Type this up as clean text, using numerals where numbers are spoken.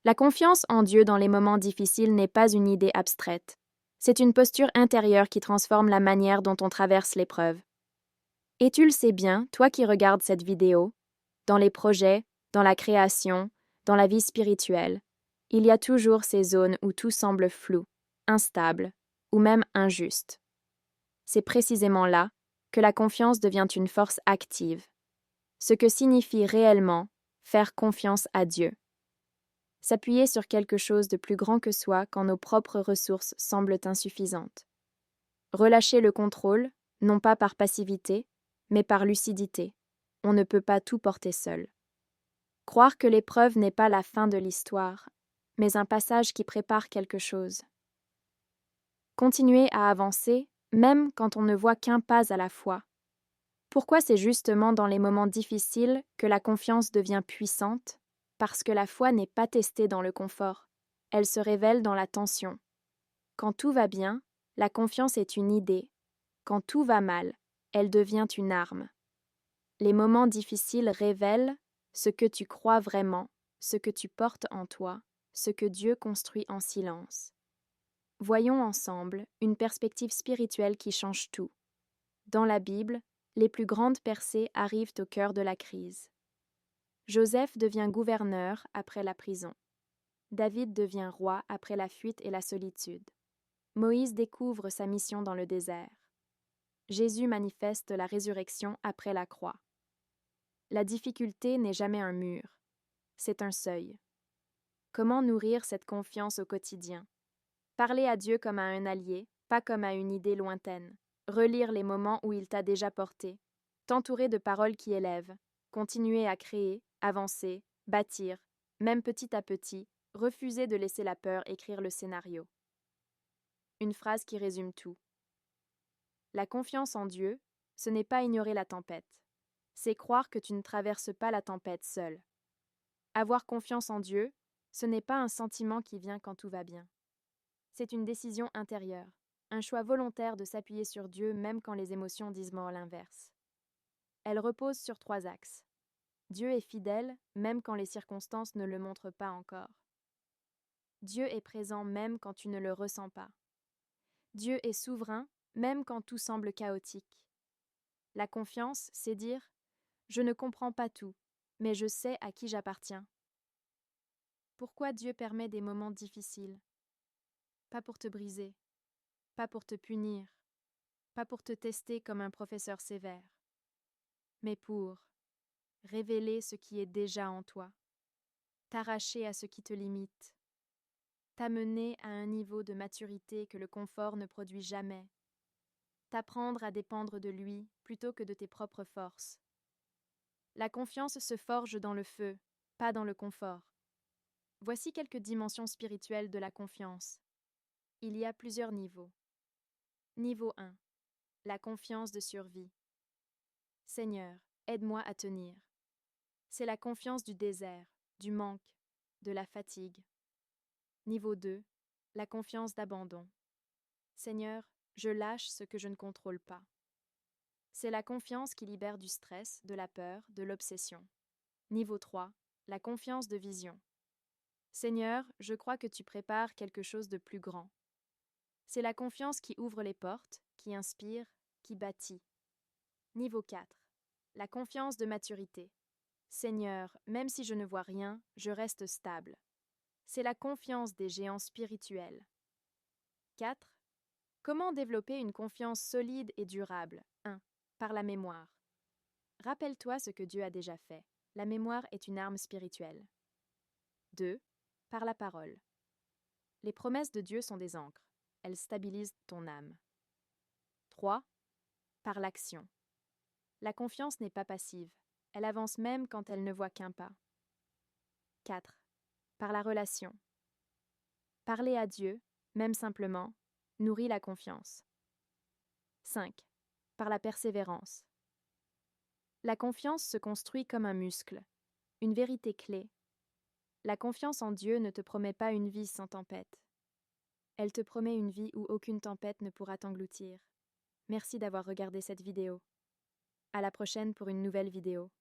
La confiance en Dieu dans les moments difficiles n'est pas une idée abstraite. C'est une posture intérieure qui transforme la manière dont on traverse l'épreuve. Et tu le sais bien, toi qui regardes cette vidéo, dans les projets, dans la création, dans la vie spirituelle, il y a toujours ces zones où tout semble flou, instable ou même injuste. C'est précisément là que la confiance devient une force active, ce que signifie réellement faire confiance à Dieu. S'appuyer sur quelque chose de plus grand que soi quand nos propres ressources semblent insuffisantes. Relâcher le contrôle, non pas par passivité, mais par lucidité. On ne peut pas tout porter seul. Croire que l'épreuve n'est pas la fin de l'histoire, mais un passage qui prépare quelque chose. Continuer à avancer, même quand on ne voit qu'un pas à la fois. Pourquoi c'est justement dans les moments difficiles que la confiance devient puissante? Parce que la foi n'est pas testée dans le confort, elle se révèle dans la tension. Quand tout va bien, la confiance est une idée. Quand tout va mal, elle devient une arme. Les moments difficiles révèlent ce que tu crois vraiment, ce que tu portes en toi, ce que Dieu construit en silence. Voyons ensemble une perspective spirituelle qui change tout. Dans la Bible, les plus grandes percées arrivent au cœur de la crise. Joseph devient gouverneur après la prison. David devient roi après la fuite et la solitude. Moïse découvre sa mission dans le désert. Jésus manifeste la résurrection après la croix. La difficulté n'est jamais un mur, c'est un seuil. Comment nourrir cette confiance au quotidien? Parler à Dieu comme à un allié, pas comme à une idée lointaine. Relire les moments où il t'a déjà porté. T'entourer de paroles qui élèvent. Continuer à créer, avancer, bâtir, même petit à petit, refuser de laisser la peur écrire le scénario. Une phrase qui résume tout. La confiance en Dieu, ce n'est pas ignorer la tempête. C'est croire que tu ne traverses pas la tempête seul. Avoir confiance en Dieu, ce n'est pas un sentiment qui vient quand tout va bien. C'est une décision intérieure, un choix volontaire de s'appuyer sur Dieu même quand les émotions disent mot l'inverse. Elle repose sur 3 axes. Dieu est fidèle même quand les circonstances ne le montrent pas encore. Dieu est présent même quand tu ne le ressens pas. Dieu est souverain même quand tout semble chaotique. La confiance, c'est dire « Je ne comprends pas tout, mais je sais à qui j'appartiens ». Pourquoi Dieu permet des moments difficiles? Pas pour te briser, pas pour te punir, pas pour te tester comme un professeur sévère, mais pour révéler ce qui est déjà en toi, t'arracher à ce qui te limite, t'amener à un niveau de maturité que le confort ne produit jamais, t'apprendre à dépendre de lui plutôt que de tes propres forces. La confiance se forge dans le feu, pas dans le confort. Voici quelques dimensions spirituelles de la confiance. Il y a plusieurs niveaux. Niveau 1. La confiance de survie. Seigneur, aide-moi à tenir. C'est la confiance du désert, du manque, de la fatigue. Niveau 2. La confiance d'abandon. Seigneur, je lâche ce que je ne contrôle pas. C'est la confiance qui libère du stress, de la peur, de l'obsession. Niveau 3. La confiance de vision. Seigneur, je crois que tu prépares quelque chose de plus grand. C'est la confiance qui ouvre les portes, qui inspire, qui bâtit. Niveau 4. La confiance de maturité. Seigneur, même si je ne vois rien, je reste stable. C'est la confiance des géants spirituels. 4. Comment développer une confiance solide et durable? 1. Par la mémoire. Rappelle-toi ce que Dieu a déjà fait. La mémoire est une arme spirituelle. 2. Par la parole. Les promesses de Dieu sont des ancres. Elles stabilisent ton âme. 3. Par l'action. La confiance n'est pas passive. Elle avance même quand elle ne voit qu'un pas. 4. Par la relation. Parler à Dieu, même simplement, nourrit la confiance. 5. Par la persévérance. La confiance se construit comme un muscle, une vérité clé. La confiance en Dieu ne te promet pas une vie sans tempête. Elle te promet une vie où aucune tempête ne pourra t'engloutir. Merci d'avoir regardé cette vidéo. À la prochaine pour une nouvelle vidéo.